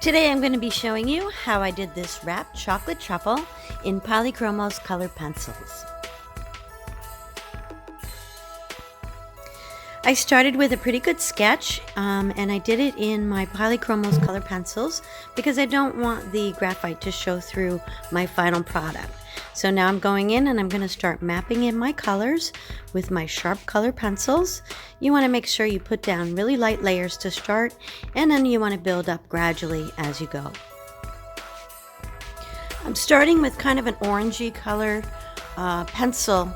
Today I'm going to be showing you how I did this wrapped chocolate truffle in Polychromos colored pencils. I started with a pretty good sketch and I did it in my Polychromos color pencils because I don't want the graphite to show through my final product. So now I'm going in and I'm going to start mapping in my colors with my sharp color pencils. You want to make sure you put down really light layers to start, and then you want to build up gradually as you go. I'm starting with kind of an orangey colored pencil,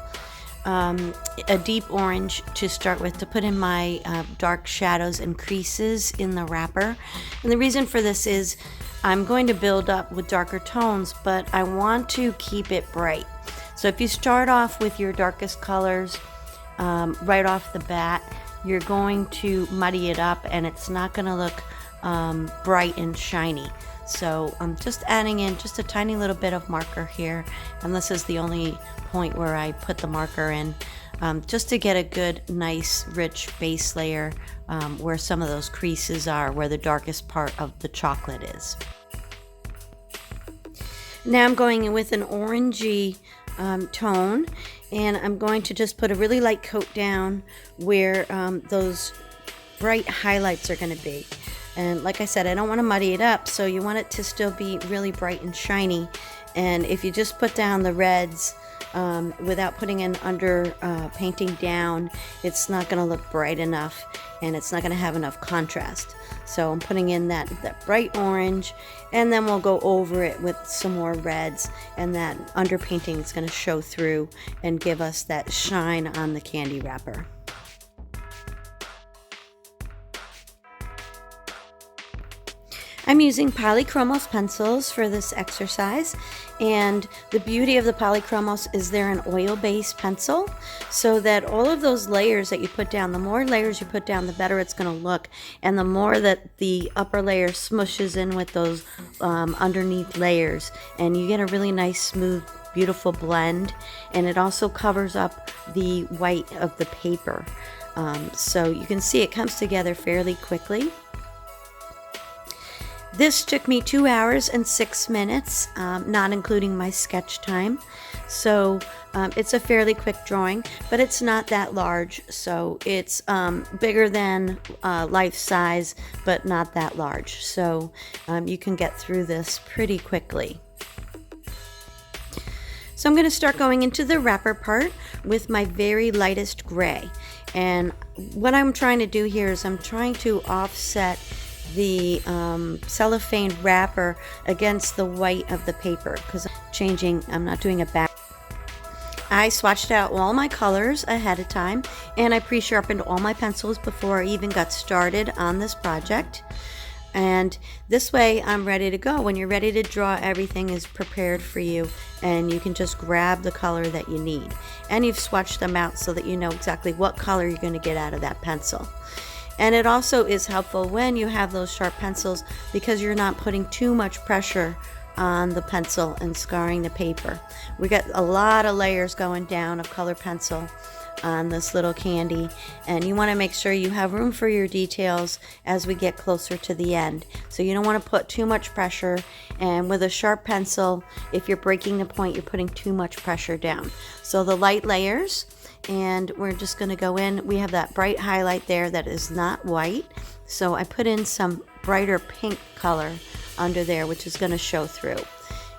a deep orange to start with, to put in my dark shadows and creases in the wrapper. And the reason for this is I'm going to build up with darker tones, but I want to keep it bright. So if you start off with your darkest colors right off the bat, you're going to muddy it up and it's not going to look bright and shiny. So I'm just adding in just a tiny little bit of marker here, and this is the only point where I put the marker in, just to get a good, nice, rich base layer where some of those creases are, where the darkest part of the chocolate is. Now I'm going in with an orangey tone, and I'm going to just put a really light coat down where those bright highlights are going to be. And like I said, I don't want to muddy it up, so you want it to still be really bright and shiny. And if you just put down the reds without putting in under painting down, it's not going to look bright enough and it's not going to have enough contrast. So I'm putting in that bright orange, and then we'll go over it with some more reds, and that underpainting is going to show through and give us that shine on the candy wrapper. I'm using Polychromos pencils for this exercise, and the beauty of the Polychromos is they're an oil-based pencil, so that all of those layers that you put down, the more layers you put down, the better it's going to look, and the more that the upper layer smushes in with those underneath layers, and you get a really nice, smooth, beautiful blend. And it also covers up the white of the paper, so you can see it comes together fairly quickly. This took me 2 hours and 6 minutes, not including my sketch time. So it's a fairly quick drawing, but it's not that large. So it's bigger than life size, but not that large. So you can get through this pretty quickly. So I'm going to start going into the wrapper part with my very lightest gray. And what I'm trying to do here is I'm trying to offset the cellophane wrapper against the white of the paper, because I'm not doing a back. I swatched out all my colors ahead of time, and I pre-sharpened all my pencils before I even got started on this project. And this way I'm ready to go. When you're ready to draw, everything is prepared for you, and you can just grab the color that you need. And you've swatched them out so that you know exactly what color you're going to get out of that pencil. And it also is helpful when you have those sharp pencils, because you're not putting too much pressure on the pencil and scarring the paper. We got a lot of layers going down of color pencil on this little candy, and you want to make sure you have room for your details as we get closer to the end. So you don't want to put too much pressure, and with a sharp pencil, if you're breaking the point, you're putting too much pressure down. So the light layers, and we're just going to go in. We have that bright highlight there that is not white, so I put in some brighter pink color under there, which is going to show through.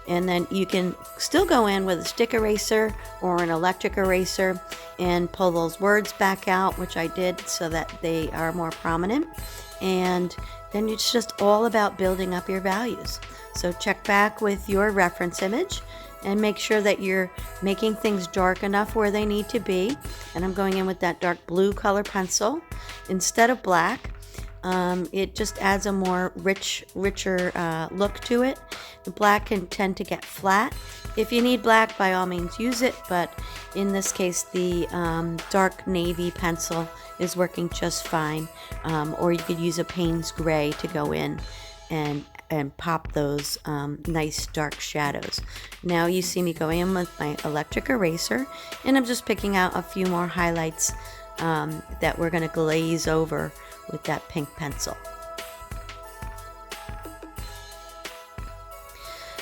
And then you can still go in with a stick eraser or an electric eraser and pull those words back out, which I did, so that they are more prominent. And then it's just all about building up your values. So check back with your reference image and make sure that you're making things dark enough where they need to be. And I'm going in with that dark blue color pencil instead of black. It just adds a more richer look to it. The black can tend to get flat. If you need black, by all means use it, but in this case the dark navy pencil is working just fine. Or you could use a Payne's gray to go in and pop those nice dark shadows. Now you see me going in with my electric eraser, and I'm just picking out a few more highlights that we're going to glaze over with that pink pencil.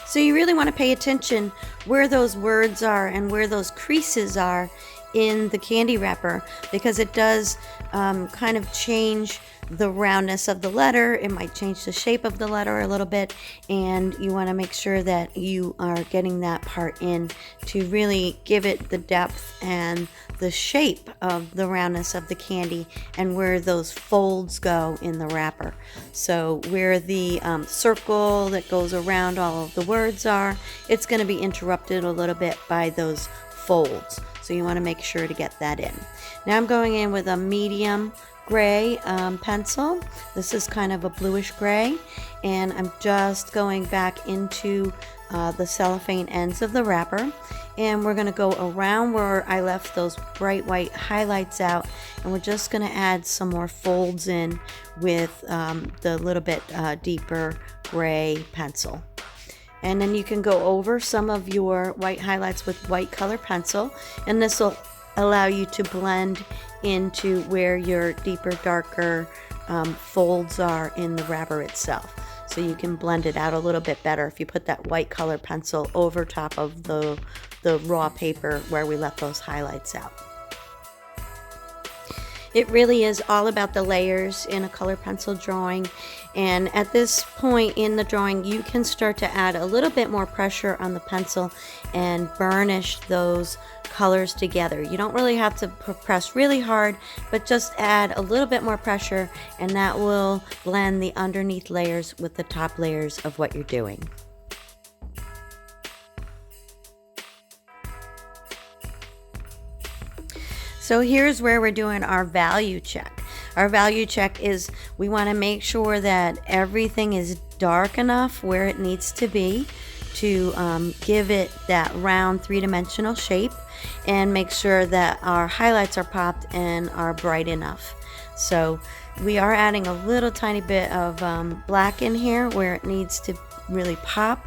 So you really want to pay attention where those words are and where those creases are in the candy wrapper, because it does kind of change the roundness of the letter. It might change the shape of the letter a little bit, and you want to make sure that you are getting that part in to really give it the depth and the shape of the roundness of the candy and where those folds go in the wrapper. So where the circle that goes around all of the words are, it's going to be interrupted a little bit by those folds. So you want to make sure to get that in. Now I'm going in with a medium gray pencil. This is kind of a bluish gray, and I'm just going back into the cellophane ends of the wrapper, and we're going to go around where I left those bright white highlights out, and we're just going to add some more folds in with the little bit deeper gray pencil. And then you can go over some of your white highlights with white color pencil, and this will allow you to blend into where your deeper, darker folds are in the wrapper itself. So you can blend it out a little bit better if you put that white color pencil over top of the raw paper where we left those highlights out. It really is all about the layers in a color pencil drawing, and at this point in the drawing you can start to add a little bit more pressure on the pencil and burnish those colors together. You don't really have to press really hard, but just add a little bit more pressure, and that will blend the underneath layers with the top layers of what you're doing. So here's where we're doing our value check. Our value check is we want to make sure that everything is dark enough where it needs to be to give it that round three-dimensional shape, and make sure that our highlights are popped and are bright enough. So we are adding a little tiny bit of black in here where it needs to really pop.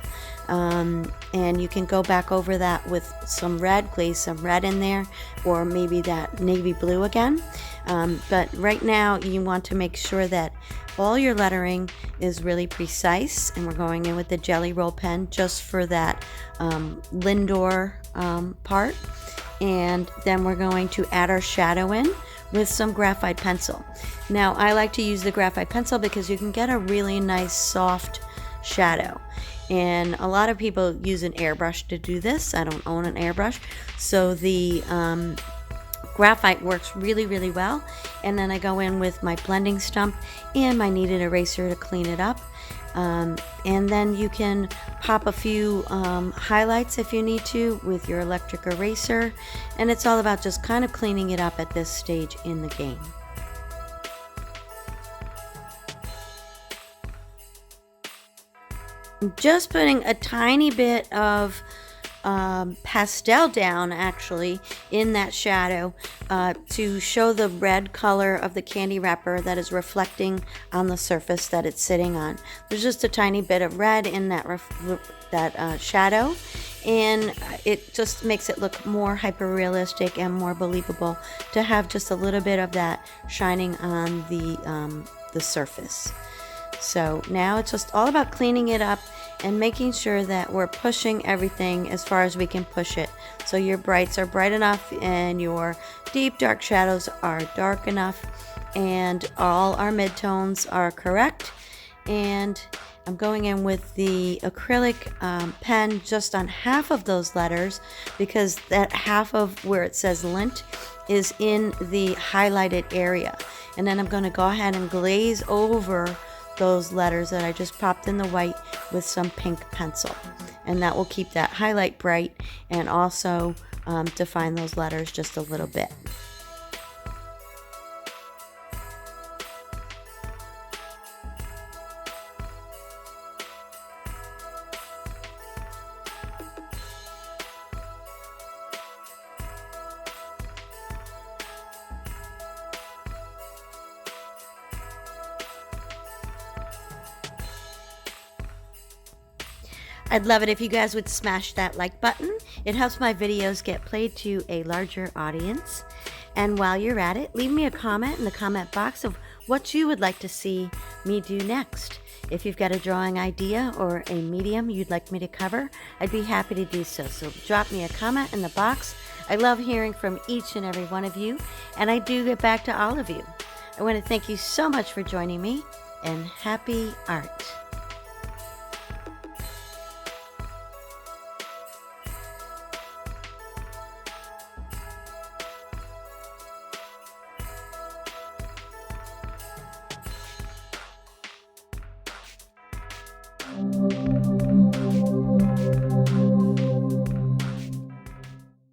And you can go back over that with some red, glaze some red in there, or maybe that navy blue again. But right now you want to make sure that all your lettering is really precise, and we're going in with the Jelly Roll pen just for that Lindor part. And then we're going to add our shadow in with some graphite pencil. Now I like to use the graphite pencil because you can get a really nice soft shadow. And a lot of people use an airbrush to do this. I don't own an airbrush, so the graphite works really, really well. And then I go in with my blending stump and my kneaded eraser to clean it up. And then you can pop a few highlights if you need to with your electric eraser. And it's all about just kind of cleaning it up at this stage in the game. Just putting a tiny bit of pastel down actually in that shadow to show the red color of the candy wrapper that is reflecting on the surface that it's sitting on. There's just a tiny bit of red in that shadow, and it just makes it look more hyper realistic and more believable to have just a little bit of that shining on the surface. So now it's just all about cleaning it up and making sure that we're pushing everything as far as we can push it. So your brights are bright enough and your deep dark shadows are dark enough, and all our midtones are correct. And I'm going in with the acrylic pen just on half of those letters, because that half of where it says lint is in the highlighted area. And then I'm going to go ahead and glaze over those letters that I just popped in the white with some pink pencil, and that will keep that highlight bright and also define those letters just a little bit. I'd love it if you guys would smash that like button. It helps my videos get played to a larger audience. And while you're at it, leave me a comment in the comment box of what you would like to see me do next. If you've got a drawing idea or a medium you'd like me to cover, I'd be happy to do so. So drop me a comment in the box. I love hearing from each and every one of you, and I do get back to all of you. I want to thank you so much for joining me, and happy art.